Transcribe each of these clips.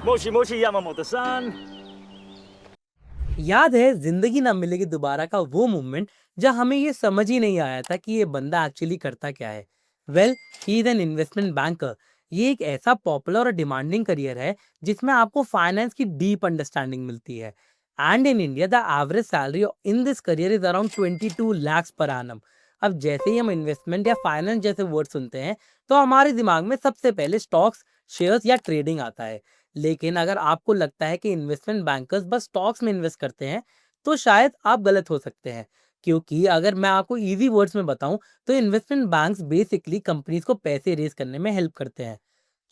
मोशी मोशी यामामोतो-सान। याद है जिंदगी ना मिलेगी दोबारा का वो मोमेंट जब हमें ये समझ ही नहीं आया था कि ये बंदा एक्चुअली करता क्या है। Well, he is an investment banker. ये एक ऐसा पॉपुलर और डिमांडिंग करियर है जिसमें आपको फाइनेंस की डीप अंडरस्टैंडिंग मिलती है। And in India the average salary in this career is around 22 lakhs पर annum। अब जैसे ही हम इन्वेस्टमेंट या फाइनेंस जैसे वर्ड सुनते हैं तो हमारे दिमाग में सबसे पहले स्टॉक्स, शेयर्स या ट्रेडिंग आता है। लेकिन अगर आपको लगता है कि इन्वेस्टमेंट बैंकर्स बस स्टॉक्स में इन्वेस्ट करते हैं, तो शायद आप गलत हो सकते हैं। क्योंकि अगर मैं आपको इजी वर्ड्स में बताऊं, तो इन्वेस्टमेंट बैंक्स बेसिकली कंपनीज को पैसे रेज करने में हेल्प करते हैं।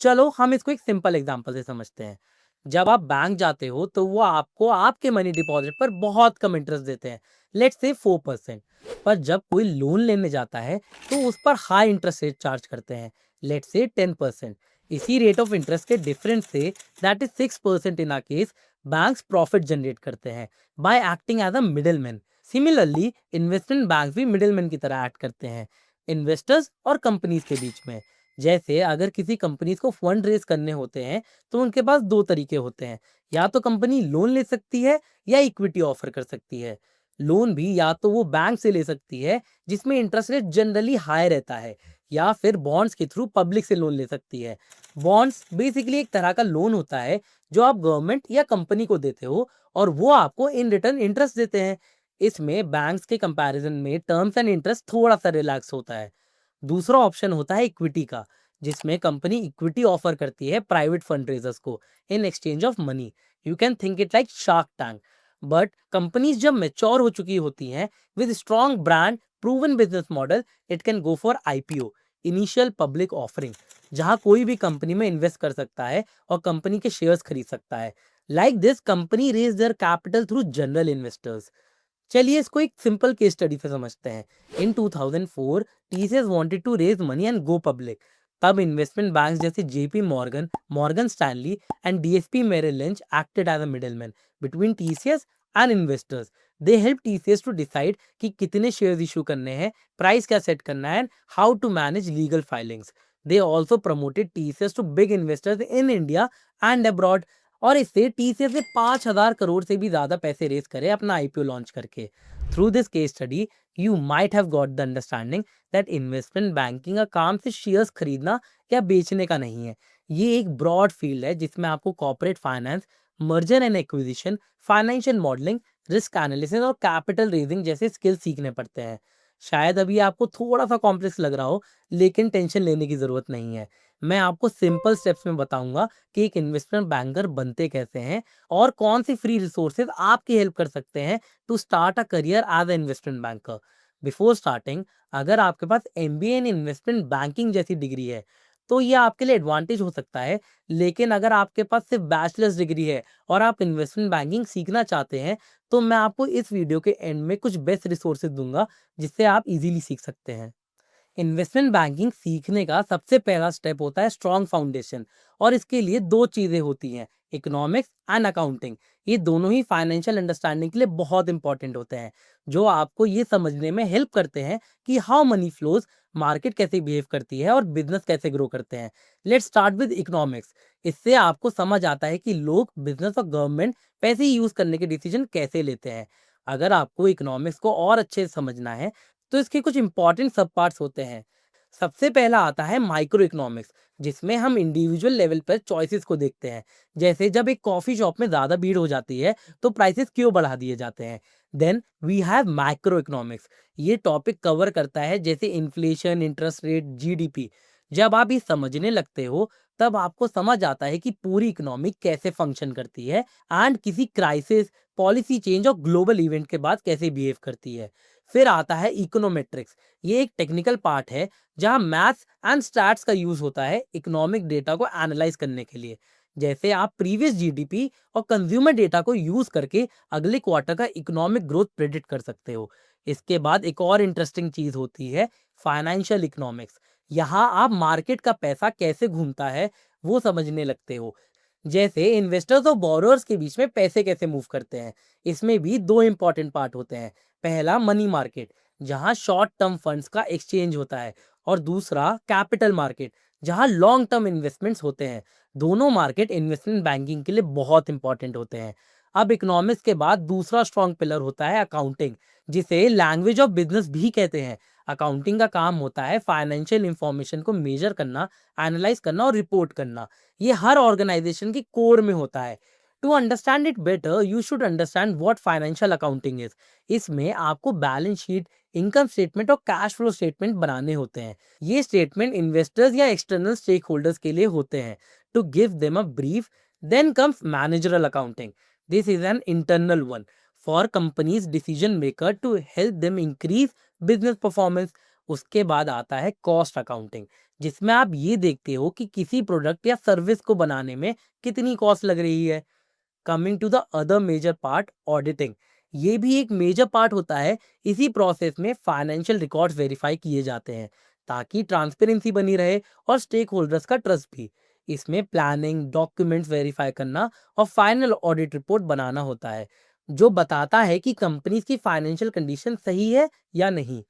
चलो हम इसको एक सिंपल एग्जांपल से समझते हैं। जब आप बैंक जाते हो तो वो आपको आपके मनी डिपॉजिट पर बहुत कम इंटरेस्ट देते हैं, लेट्स से 4%। पर जब कोई लोन लेने जाता है तो उस पर हाई इंटरेस्ट रेट चार्ज करते हैं, लेट्स से 10%। इसी रेट ऑफ इंटरेस्ट के डिफरेंस से, that is 6% in a case, banks profit generate करते हैं by acting as a middleman. Similarly investment bank भी मिडिलमैन की तरह एक्ट करते हैं इन्वेस्टर्स और कंपनीज के बीच में। जैसे अगर किसी कंपनीज को फंड रेज करने होते हैं तो उनके पास दो तरीके होते हैं। या तो कंपनी लोन ले सकती है या इक्विटी ऑफर कर सकती है। लोन भी या तो वो बैंक से ले सकती है जिसमें इंटरेस्ट रेट जनरली हाई रहता है, या फिर बॉन्ड्स के थ्रू पब्लिक से लोन ले सकती है। बॉन्ड्स बेसिकली एक तरह का लोन होता है जो आप गवर्नमेंट या कंपनी को देते हो और वो आपको इन रिटर्न इंटरेस्ट देते हैं। इसमें बैंक्स के कंपैरिजन में टर्म्स एंड इंटरेस्ट थोड़ा सा रिलैक्स होता है। दूसरा ऑप्शन होता है इक्विटी का, जिसमें कंपनी इक्विटी ऑफर करती है प्राइवेट फंड रेजर्स को in exchange of money. You can think it like shark tank. But companies जब मेच्योर हो चुकी होती हैं with strong brand, proven business model, it can go for IPO, initial public offering, जहां कोई भी company में इन्वेस्ट कर सकता है और कंपनी के शेयर्स खरीद सकता है। Like this company raise their capital through general investors. चलिए इसको एक सिंपल केस स्टडी से समझते हैं। In 2004 TCS wanted to raise money and go public. तब इन्वेस्टमेंट बैंक्स जैसे JP Morgan, Morgan Stanley and DSP Merrill Lynch acted as a middleman between TCS and investors. They help TCS to decide कि कितने shares issue करने हैं, price क्या set करना है and how to manage legal filings. They also promoted TCS to big investors in India and abroad. और इससे TCS ने 5,000 करोड़ से भी ज्यादा पैसे रेस करे अपना आईपीओ लॉन्च करके। Through this case study you might have got the understanding that investment banking का काम सिर्फ शेयर्स खरीदना या बेचने का नहीं है। ये एक ब्रॉड फील्ड है जिसमें आपको corporate finance, merger and acquisition, financial modelling, risk analysis और कैपिटल रेजिंग जैसे स्किल सीखने पड़ते हैं। शायद अभी आपको थोड़ा सा कॉम्प्लेक्स लग रहा हो, लेकिन टेंशन लेने की जरूरत नहीं है। मैं आपको सिंपल स्टेप्स में बताऊंगा कि एक इन्वेस्टमेंट बैंकर बनते कैसे हैं और कौन सी फ्री रिसोर्सेज आपकी हेल्प कर सकते हैं to start a career as a investment banker. Before starting, अगर आपके पास एमबीए इन इन्वेस्टमेंट बैंकिंग जैसी डिग्री है तो ये आपके लिए एडवांटेज हो सकता है। लेकिन अगर आपके पास सिर्फ बैचलर्स डिग्री है और आप इन्वेस्टमेंट बैंकिंग सीखना चाहते हैं, तो मैं आपको इस वीडियो के एंड में कुछ बेस्ट रिसोर्सेज दूंगा जिससे आप इजीली सीख सकते हैं। इन्वेस्टमेंट बैंकिंग सीखने का सबसे पहला स्टेप होता है स्ट्रॉन्ग फाउंडेशन। और इसके लिए दो चीजें होती हैं, इकोनॉमिक्स एंड अकाउंटिंग। ये दोनों ही फाइनेंशियल अंडरस्टैंडिंग के लिए बहुत इंपॉर्टेंट होते हैं, जो आपको ये समझने में हेल्प करते हैं कि हाउ मनी फ्लोज, मार्केट कैसे बिहेव करती है और बिजनेस कैसे ग्रो करते हैं। Let's start with economics. इससे आपको समझ आता है कि लोग, बिजनेस और गवर्नमेंट पैसे यूज करने के डिसीजन कैसे लेते हैं। अगर आपको इकोनॉमिक्स को और अच्छे से समझना है तो इसके कुछ इंपॉर्टेंट सब पार्ट्स होते हैं। सबसे पहला आता है माइक्रो इकोनॉमिक्स, जिसमें हम इंडिविजुअल लेवल पर चॉइसेस को देखते हैं। जैसे जब एक कॉफी शॉप में ज्यादा भीड़ हो जाती है तो प्राइसेस क्यों बढ़ा दिए जाते हैं। Then we have macroeconomics. ये टॉपिक कवर करता है जैसे इन्फ्लेशन, इंटरेस्ट रेट, जीडीपी। जब आप ये समझने लगते हो तब आपको समझ आता है कि पूरी इकोनॉमी कैसे फंक्शन करती है एंड किसी क्राइसिस, पॉलिसी चेंज और ग्लोबल इवेंट के बाद कैसे बिहेव करती है। फिर आता है इकोनोमेट्रिक्स। ये एक टेक्निकल पार्ट है जहां मैथ्स एंड स्टैट्स का यूज होता है इकोनॉमिक डेटा को एनालाइज करने के लिए। जैसे आप प्रीवियस जीडीपी और कंज्यूमर डेटा को यूज करके अगले क्वार्टर का इकोनॉमिक ग्रोथ प्रेडिक्ट कर सकते हो। इसके बाद एक और इंटरेस्टिंग चीज होती है फाइनेंशियल इकोनॉमिक्स। यहाँ आप मार्केट का पैसा कैसे घूमता है वो समझने लगते हो। जैसे इन्वेस्टर्स और बोरोअर्स के बीच में पैसे कैसे मूव करते हैं। इसमें भी दो इंपॉर्टेंट पार्ट होते हैं। पहला मनी मार्केट, जहां शॉर्ट टर्म फंड्स का एक्सचेंज होता है, और दूसरा कैपिटल मार्केट, जहां लॉन्ग टर्म इन्वेस्टमेंट्स होते हैं। दोनों मार्केट इन्वेस्टमेंट बैंकिंग के लिए बहुत इंपॉर्टेंट होते हैं। अब इकोनॉमिक्स के बाद दूसरा स्ट्रॉन्ग पिलर होता है अकाउंटिंग, जिसे लैंग्वेज ऑफ बिजनेस भी कहते हैं। अकाउंटिंग का काम होता है फाइनेंशियल इंफॉर्मेशन को मेजर करना, एनालाइज करना और रिपोर्ट करना। ये हर ऑर्गेनाइजेशन की कोर में होता है। To understand it better you should understand what financial accounting is. इसमें आपको बैलेंस शीट, इनकम स्टेटमेंट और कैश फ्लो स्टेटमेंट बनाने होते हैं। ये स्टेटमेंट इन्वेस्टर्स या एक्सटर्नल स्टेक होल्डर्स के लिए होते हैं। To give them a brief, then comes managerial accounting. This is an internal one for companies decision maker to help them increase business performance. उसके बाद आता है कॉस्ट अकाउंटिंग, जिसमें आप ये देखते हो कि किसी प्रोडक्ट या सर्विस को बनाने में कितनी कॉस्ट लग रही है। Coming to the other major part, auditing. ये भी एक मेजर पार्ट होता है। इसी प्रोसेस में फाइनेंशियल रिकॉर्ड्स वेरीफाई किए जाते हैं ताकि ट्रांसपेरेंसी बनी रहे और स्टेक होल्डर्स का ट्रस्ट भी। इसमें प्लानिंग, डॉक्यूमेंट्स वेरीफाई करना और फाइनल ऑडिट रिपोर्ट बनाना होता है, जो बताता है कि कंपनी की फाइनेंशियल कंडीशन सही है या नहीं।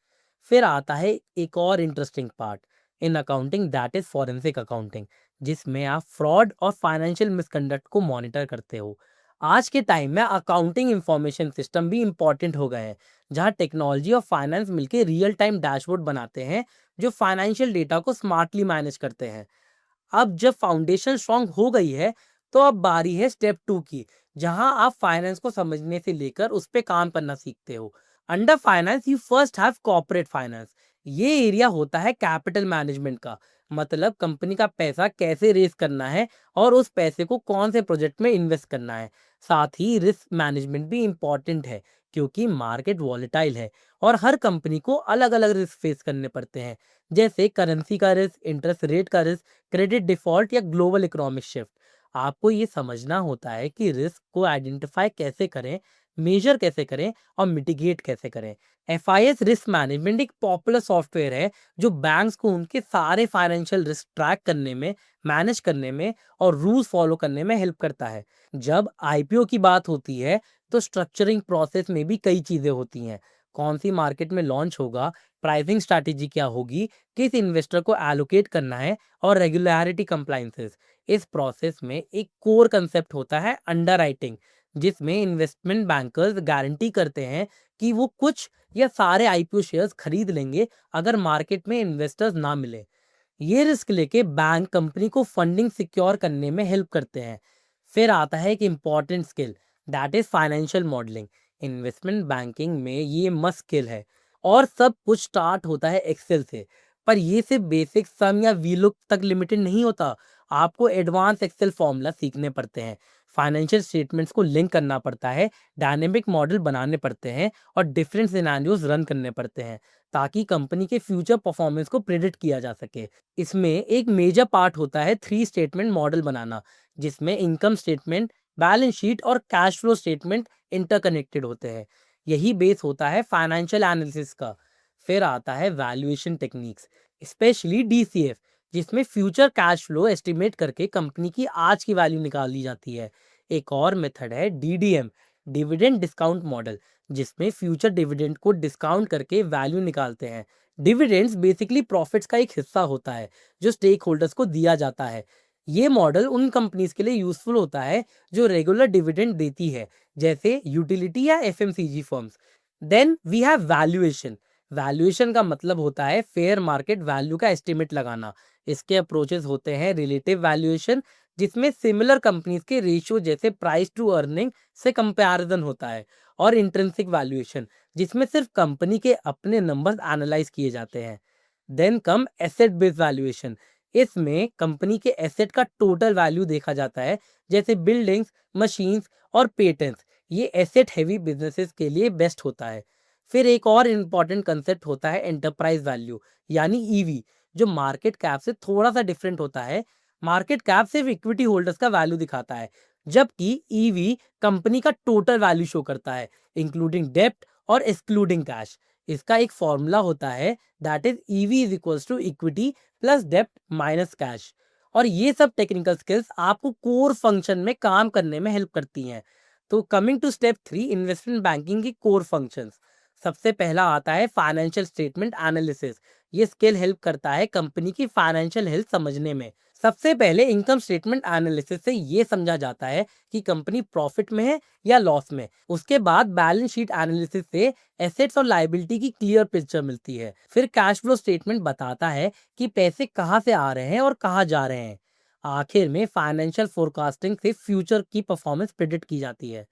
फिर आता है एक और interesting part in accounting, that is forensic accounting, जिसमें आप फ्रॉड और फाइनेंशियल मिसकंडक्ट को मॉनिटर करते हो। आज के टाइम में अकाउंटिंग इंफॉर्मेशन सिस्टम भी इंपॉर्टेंट हो गए हैं, जहां टेक्नोलॉजी और फाइनेंस मिलकर रियल टाइम डैशबोर्ड बनाते हैं जो फाइनेंशियल डेटा को स्मार्टली मैनेज करते हैं। अब जब फाउंडेशन स्ट्रांग हो गई है, तो अब बारी है स्टेप 2 की, जहां आप फाइनेंस को समझने से लेकर उस पे काम करना सीखते हो। Under finance you first have corporate finance. ये एरिया होता है कैपिटल मैनेजमेंट का, मतलब कंपनी का पैसा कैसे रेज करना है और उस पैसे को कौन से प्रोजेक्ट में इन्वेस्ट करना है। साथ ही रिस्क मैनेजमेंट भी इंपॉर्टेंट है, क्योंकि मार्केट वॉलेटाइल है और हर कंपनी को अलग अलग रिस्क फेस करने पड़ते हैं, जैसे करेंसी का रिस्क, इंटरेस्ट रेट का रिस्क, क्रेडिट डिफॉल्ट या ग्लोबल इकोनॉमिक शिफ्ट। आपको ये समझना होता है कि रिस्क को आइडेंटिफाई कैसे करें, मेजर कैसे करें और मिटिगेट कैसे करें। FIS रिस्क मैनेजमेंट एक पॉपुलर सॉफ्टवेयर है जो बैंक्स को उनके सारे फाइनेंशियल रिस्क ट्रैक करने में, मैनेज करने में और रूल्स फॉलो करने में हेल्प करता है। जब IPO की बात होती है, तो स्ट्रक्चरिंग प्रोसेस में भी कई चीजें होती हैं। कौन सी मार्केट में लॉन्च होगा, प्राइसिंग स्ट्रैटेजी क्या होगी, किस इन्वेस्टर को एलोकेट करना है और रेगुलरिटी कंप्लायंसेस। इस प्रोसेस में एक कोर कंसेप्ट होता है अंडरराइटिंग, जिसमें इन्वेस्टमेंट बैंकर्स गारंटी करते हैं कि वो कुछ या सारे IPO शेयर्स खरीद लेंगे अगर मार्केट में इन्वेस्टर्स ना मिले। ये रिस्क लेके बैंक कंपनी को फंडिंग सिक्योर करने में हेल्प करते हैं। फिर आता है एक important skill, that is financial modelling. Investment banking में ये मस्ट स्किल है और सब कुछ स्टार्ट होता है एक्सेल से। पर ये सिर्फ बेसिक सम या वीलुक तक लिमिटेड नहीं होता, आपको एडवांस एक्सेल फॉर्मूला सीखने पड़ते हैं, फाइनेंशियल स्टेटमेंट्स को लिंक करना पड़ता है, डायनेमिक मॉडल बनाने पड़ते हैं और डिफरेंट सिनेरियोज रन करने पड़ते हैं, ताकि कंपनी के फ्यूचर परफॉर्मेंस को प्रिडिक्ट किया जा सके। इसमें एक मेजर पार्ट होता है 3 स्टेटमेंट मॉडल बनाना, जिसमें इनकम स्टेटमेंट, बैलेंस शीट और कैश फ्लो स्टेटमेंट इंटरकनेक्टेड होते हैं। यही बेस होता है फाइनेंशियल एनालिसिस का। फिर आता है वैल्यूएशन टेक्निक्स, स्पेशली DCF, जिसमें फ्यूचर कैश फ्लो एस्टिमेट करके कंपनी की आज की वैल्यू निकाली जाती है। एक और मेथड है DDM, डिविडेंड डिस्काउंट मॉडल, जिसमें फ्यूचर डिविडेंड को डिस्काउंट करके वैल्यू निकालते हैं। डिविडेंड्स बेसिकली प्रॉफिट्स का एक हिस्सा होता है जो स्टेक होल्डर्स को दिया जाता है। ये मॉडल उन कंपनीज के लिए यूजफुल होता है जो रेगुलर डिविडेंड देती है, जैसे यूटिलिटी या FMCG firms. Then we have valuation. Valuation का मतलब होता है फेयर मार्केट वैल्यू का एस्टिमेट लगाना। इसके अप्रोचेस होते हैं रिलेटिव वैल्यूएशन, जिसमें सिमिलर कंपनीज के रेशियो जैसे प्राइस टू अर्निंग से कंपैरिजन होता है, और इंट्रिंसिक वैल्यूएशन, जिसमें सिर्फ कंपनी के अपने नंबर्स एनालाइज किए जाते हैं। Then come asset based valuation. इसमें कंपनी के एसेट का टोटल वैल्यू देखा जाता है, जैसे बिल्डिंग्स, मशीन्स और पेटेंट्स। ये एसेट हेवी बिजनेसेस के लिए बेस्ट होता है। फिर एक और इम्पॉर्टेंट कंसेप्ट होता है एंटरप्राइज वैल्यू, यानी EV, जो मार्केट कैप से थोड़ा सा डिफरेंट होता है। मार्केट कैप सिर्फ इक्विटी होल्डर्स का वैल्यू दिखाता है, जबकि EV कंपनी का टोटल वैल्यू शो करता है, इंक्लूडिंग डेप्ट और एक्सक्लूडिंग कैश। इसका एक फॉर्मूला होता है, that is EV is equals to equity plus डेप्ट माइनस कैश। और ये सब टेक्निकल स्किल्स आपको कोर फंक्शन में काम करने में हेल्प करती हैं। तो coming to step 3, investment banking की कोर फंक्शंस। सबसे पहला आता है फाइनेंशियल स्टेटमेंट एनालिसिस। ये स्किल हेल्प करता है कंपनी की फाइनेंशियल हेल्थ समझने में, सबसे पहले इनकम स्टेटमेंट एनालिसिस से ये समझा जाता है कि कंपनी प्रॉफिट में है या लॉस में। उसके बाद बैलेंस शीट एनालिसिस से एसेट्स और लायबिलिटी की क्लियर पिक्चर मिलती है। फिर कैश फ्लो स्टेटमेंट बताता है कि पैसे कहाँ से आ रहे हैं और कहाँ जा रहे हैं। आखिर में फाइनेंशियल फोरकास्टिंग से फ्यूचर की परफॉर्मेंस प्रिडिक्ट की जाती है।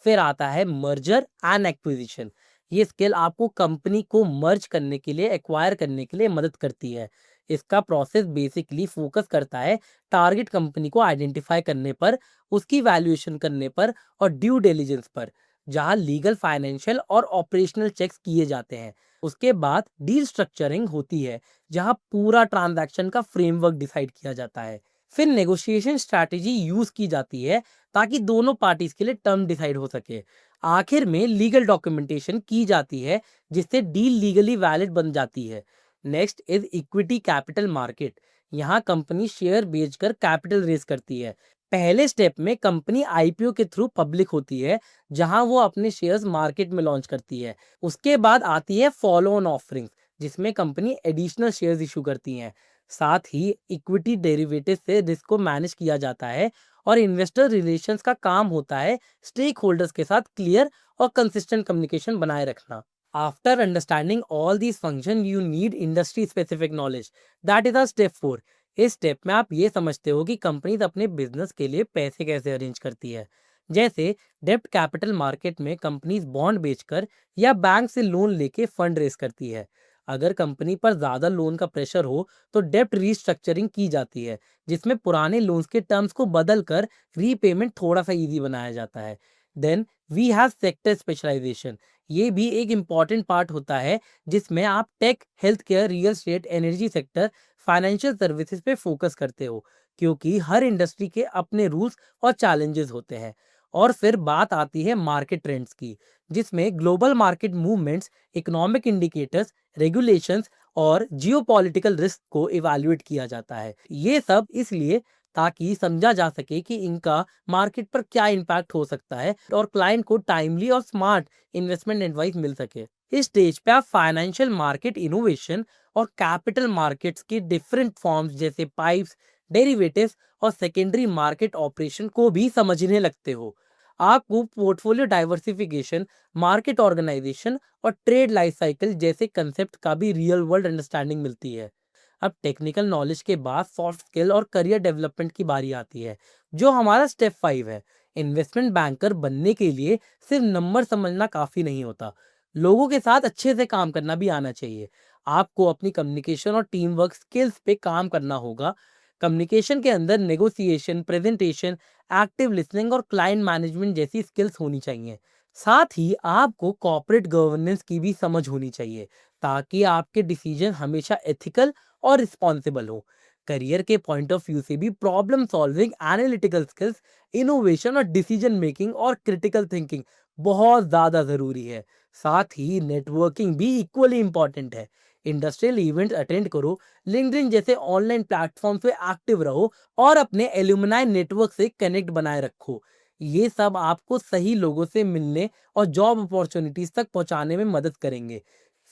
फिर आता है मर्जर एंड एक्विजिशन। ये स्किल आपको कंपनी को मर्ज करने के लिए, एक्वायर करने के लिए मदद करती है। इसका प्रोसेस बेसिकली फोकस करता है टारगेट कंपनी को आइडेंटिफाई करने पर, उसकी वैल्यूएशन करने पर और ड्यू डिलिजेंस पर, जहां लीगल, फाइनेंशियल और ऑपरेशनल चेक्स किए जाते हैं। उसके बाद डील स्ट्रक्चरिंग होती है, जहां पूरा ट्रांजैक्शन का फ्रेमवर्क डिसाइड किया जाता है। फिर नेगोशिएशन स्ट्रैटेजी यूज की जाती है ताकि दोनों पार्टीज के लिए टर्म डिसाइड हो सके। आखिर में लीगल डॉक्यूमेंटेशन की जाती है, जिससे डील लीगली वैलिड बन जाती है। Next is equity capital market. यहाँ कंपनी शेयर बेचकर कैपिटल रेज करती है। पहले स्टेप में कंपनी आईपीओ के थ्रू पब्लिक होती है, जहां वो अपने शेयर्स मार्केट में लॉन्च करती है। उसके बाद आती है फॉलो ऑन ऑफरिंग्स, जिसमें कंपनी एडिशनल शेयर्स इशू करती हैं। साथ ही इक्विटी डेरिवेटिव से रिस्क को मैनेज किया जाता है और इन्वेस्टर रिलेशंस का काम होता है स्टेक होल्डर्स के साथ क्लियर और कंसिस्टेंट कम्युनिकेशन बनाए रखना। After understanding all these functions, you need industry specific knowledge. That is our step 4. इस स्टेप में आप ये समझते हो कि कंपनीज अपने बिजनेस के लिए पैसे कैसे अरेंज करती है। जैसे डेब्ट कैपिटल मार्केट में कंपनीज बॉन्ड बेचकर या बैंक से लोन लेके फंड रेज करती है। अगर कंपनी पर ज्यादा लोन का प्रेशर हो तो डेब्ट रीस्ट्रक्चरिंग की जाती है, जिसमें पुराने लोन्स के टर्म्स को बदलकर रीपेमेंट थोड़ा सा इजी बनाया जाता है। Then we have sector specialisation. ये भी एक इम्पॉर्टेंट पार्ट होता है, जिसमें आप tech, health care, real estate, energy sector, financial services पे फोकस करते हो, क्योंकि हर इंडस्ट्री के अपने रूल्स और चैलेंजेस होते हैं। और फिर बात आती है मार्केट ट्रेंड्स की, जिसमें global market movements, economic indicators, regulations और जियोपॉलिटिकल रिस्क को इवैल्यूएट किया जाता है। ये सब इसलिए ताकि समझा जा सके कि इनका मार्केट पर क्या इम्पैक्ट हो सकता है और क्लाइंट को टाइमली और स्मार्ट इन्वेस्टमेंट एडवाइस मिल सके। इस स्टेज पे आप फाइनेंशियल मार्केट इनोवेशन और कैपिटल मार्केट्स के डिफरेंट फॉर्म्स जैसे पाइप्स, डेरिवेटिव्स और सेकेंडरी मार्केट ऑपरेशन को भी समझने लगते हो। आपको पोर्टफोलियो डाइवर्सिफिकेशन, मार्केट ऑर्गेनाइजेशन और ट्रेड लाइफ साइकिल जैसे कंसेप्ट का भी रियल वर्ल्ड अंडरस्टैंडिंग मिलती है। अब टेक्निकल नॉलेज के बाद सॉफ्ट स्किल और करियर डेवलपमेंट की बारी आती है, जो हमारा स्टेप 5 है। इन्वेस्टमेंट बैंकर बनने के लिए सिर्फ नंबर समझना काफी नहीं होता, लोगों के साथ अच्छे से काम करना भी आना चाहिए। आपको अपनी कम्युनिकेशन और टीम वर्क स्किल्स पे काम करना होगा। कम्युनिकेशन के अंदर नेगोशिएशन, प्रेजेंटेशन, एक्टिव लिसनिंग और क्लाइंट मैनेजमेंट जैसी स्किल्स होनी चाहिए। साथ ही आपको कॉर्पोरेट गवर्नेंस की भी समझ होनी चाहिए, ताकि आपके डिसीजन हमेशा एथिकल और रिस्पॉन्सिबल हो। करियर के पॉइंट ऑफ व्यू से भी problem solving, analytical skills, innovation और डिसीजन मेकिंग और क्रिटिकल थिंकिंग बहुत ज्यादा जरूरी है। साथ ही नेटवर्किंग भी इक्वली इंपॉर्टेंट है। इंडस्ट्रियल इवेंट अटेंड करो, लिंक्डइन जैसे ऑनलाइन प्लेटफॉर्म पे एक्टिव रहो और अपने एल्यूमिनाई नेटवर्क से कनेक्ट बनाए रखो। ये सब आपको सही लोगों से मिलने और जॉब अपॉर्चुनिटीज तक पहुंचाने में मदद करेंगे।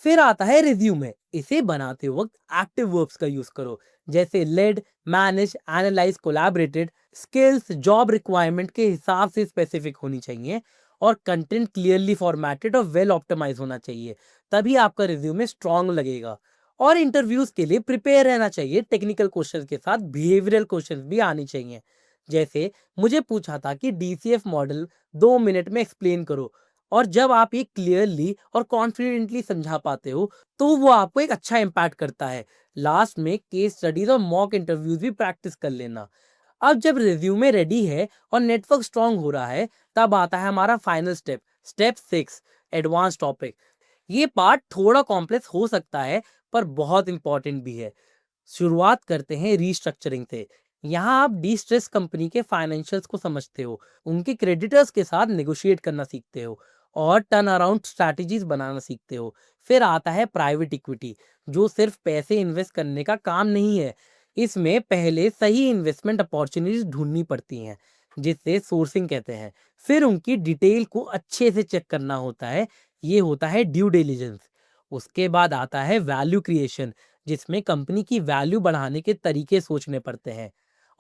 फिर आता है रिज्यूमे। इसे बनाते वक्त एक्टिव वर्ब्स का यूज करो, जैसे led, manage, analyse, collaborated. Skills job requirement के हिसाब से स्पेसिफिक होनी चाहिए और कंटेंट क्लियरली फॉर्मेटेड और वेल ऑप्टिमाइज होना चाहिए, तभी आपका रिज्यूमे स्ट्रांग लगेगा। और इंटरव्यूज के लिए प्रिपेयर रहना चाहिए। टेक्निकल क्वेश्चंस के साथ बिहेवियरल क्वेश्चंस भी आनी चाहिए। जैसे मुझे पूछा था कि डीसीएफ मॉडल 2 मिनट में एक्सप्लेन करो, और जब आप ये क्लियरली और कॉन्फिडेंटली समझा पाते हो तो वो आपको एक अच्छा इम्पैक्ट करता है। लास्ट में केस स्टडीज और मॉक इंटरव्यूज भी प्रैक्टिस कर लेना। अब जब रिज्यूमे रेडी है और नेटवर्क स्ट्रांग हो रहा है, तब आता है हमारा final step, step 6, advance topic. ये पार्ट थोड़ा कॉम्प्लेक्स हो सकता है, पर बहुत इंपॉर्टेंट भी है। शुरुआत करते हैं रीस्ट्रक्चरिंग से। यहाँ आप डिस्ट्रेस कंपनी के फाइनेंशियल्स को समझते हो, उनके क्रेडिटर्स के साथ नेगोशिएट करना सीखते हो और टर्न अराउंड स्ट्रैटेजीज बनाना सीखते हो। फिर आता है प्राइवेट इक्विटी, जो सिर्फ पैसे इन्वेस्ट करने का काम नहीं है। इसमें पहले सही इन्वेस्टमेंट अपॉर्चुनिटीज ढूंढनी पड़ती हैं, जिससे सोर्सिंग कहते हैं। फिर उनकी डिटेल को अच्छे से चेक करना होता है, ये होता है ड्यू डिलिजेंस। उसके बाद आता है वैल्यू क्रिएशन, जिसमें कंपनी की वैल्यू बढ़ाने के तरीके सोचने पड़ते हैं।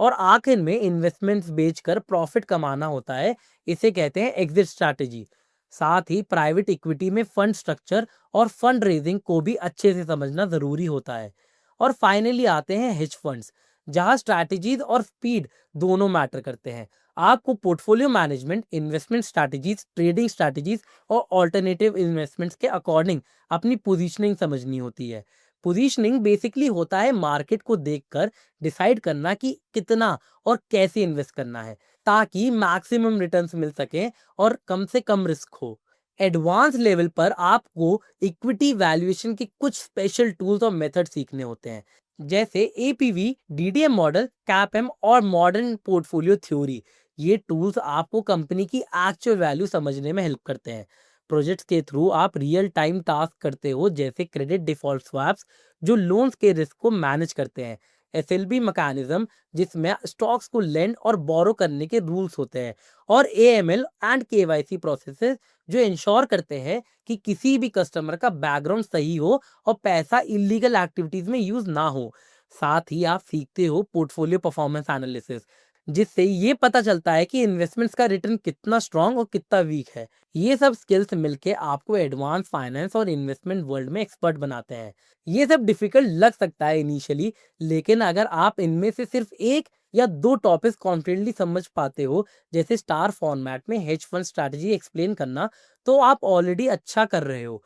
और आखिर में इन्वेस्टमेंट्स बेचकर प्रॉफिट कमाना होता है, इसे कहते हैं एग्जिट स्ट्रैटेजी। साथ ही प्राइवेट इक्विटी में फंड स्ट्रक्चर और फंड रेजिंग को भी अच्छे से समझना जरूरी होता है। और फाइनली आते हैं हेज फंड्स, जहां स्ट्रैटेजीज और स्पीड दोनों मैटर करते हैं। आपको portfolio management, investment strategies, trading strategies और ऑल्टरनेटिव इन्वेस्टमेंट्स के अकॉर्डिंग अपनी पोजीशनिंग समझनी होती है। पोजीशनिंग बेसिकली होता है मार्केट को देखकर डिसाइड करना कि कितना और कैसे इन्वेस्ट करना है, ताकि मैक्सिमम रिटर्न्स मिल सके और कम से कम रिस्क हो। एडवांस लेवल पर आपको इक्विटी वैल्यूएशन के कुछ स्पेशल टूल्स और मेथड सीखने होते हैं, जैसे एपीवी, डीडीएम मॉडल, कैपएम और मॉडर्न पोर्टफोलियो थ्योरी। ये टूल्स आपको कंपनी की एक्चुअल वैल्यू समझने में हेल्प करते हैं। प्रोजेक्ट्स के थ्रू आप रियल टाइम टास्क करते हो, जैसे क्रेडिट डिफॉल्ट स्वैप्स, जो लोन्स के रिस्क को मैनेज करते हैं। एसएलबी मैकेनिज्म, जिसमें स्टॉक्स को लेंड और बोरो करने के रूल्स होते हैं। और एएमएल एंड केवाईसी प्रोसेसेस, जो इंश्योर करते हैं कि किसी भी कस्टमर का बैकग्राउंड सही हो और पैसा इलीगल एक्टिविटीज में यूज ना हो। साथ ही आप सीखते हो पोर्टफोलियो परफॉर्मेंस एनालिसिस, जिससे ये पता चलता है कि इन्वेस्टमेंट्स का रिटर्न कितना स्ट्रांग और कितना वीक है। ये सब स्किल्स मिलके आपको एडवांस फाइनेंस और इन्वेस्टमेंट वर्ल्ड में एक्सपर्ट बनाते हैं। ये सब डिफिकल्ट लग सकता है इनिशियली, लेकिन अगर आप इनमें से सिर्फ एक या दो टॉपिक्स कॉन्फिडेंटली समझ पाते हो, जैसे स्टार फॉर्मेट में हेज फंड स्ट्रैटेजी एक्सप्लेन करना, तो आप ऑलरेडी अच्छा कर रहे हो।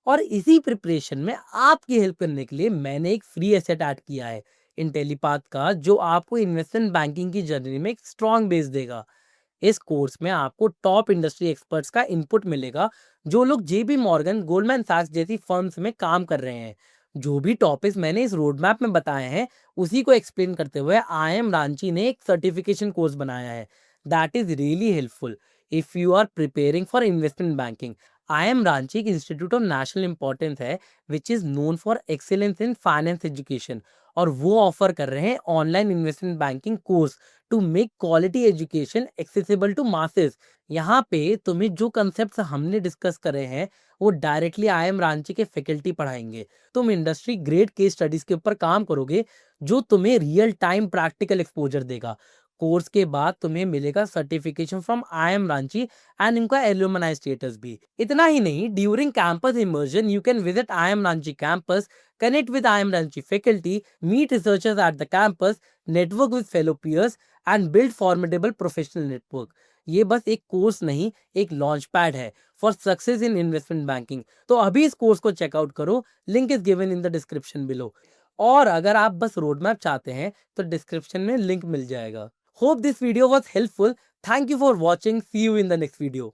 और इसी प्रिपरेशन में आपकी हेल्प करने के लिए मैंने एक फ्री एसेट ऐड किया है, इंटेलीपाथ का, जो आपको इन्वेस्टमेंट बैंकिंग की जर्नी में एक स्ट्रॉन्ग बेस देगा। इस कोर्स में आपको टॉप इंडस्ट्री एक्सपर्ट्स का इनपुट मिलेगा, जो लोग जेबी मॉर्गन, गोल्डमैन सैक्स जैसी फर्म्स में काम कर रहे हैं। जो भी टॉपिक्स मैंने इस रोड मैप में बताए हैं, उसी को एक्सप्लेन करते हुए आई एम रांची ने एक सर्टिफिकेशन कोर्स बनाया है that is really helpful if you are preparing for investment banking. IIM Ranchi एक इंस्टीट्यूट ऑफ नेशनल इंपॉर्टेंस है, which is known for excellence in finance education. और वो ऑफर कर रहे हैं online investment banking course to make quality education accessible to masses. यहाँ पे तुम्हें जो कंसेप्ट हमने डिस्कस करे हैं, वो डायरेक्टली आई एम रांची के फैकल्टी पढ़ाएंगे। तुम इंडस्ट्री ग्रेड केस स्टडीज के ऊपर काम करोगे, जो तुम्हें रियल टाइम प्रैक्टिकल एक्सपोजर देगा। कोर्स के बाद तुम्हें मिलेगा certification from I am Ranchi and इनका एल्यूमनाई स्टेटस भी। इतना ही नहीं, during campus immersion you can visit I am Ranchi campus, connect with IIM Ranchi faculty, meet researchers at the campus, network with fellow peers and build formidable professional network। ये बस एक course नहीं, एक launch pad है for success in investment banking. तो अभी इस course को चेकआउट करो, link is given in the description below. और अगर आप बस रोड मैप चाहते हैं तो डिस्क्रिप्शन में लिंक मिल जाएगा। Hope this video was helpful. Thank you for watching. See you in the next video.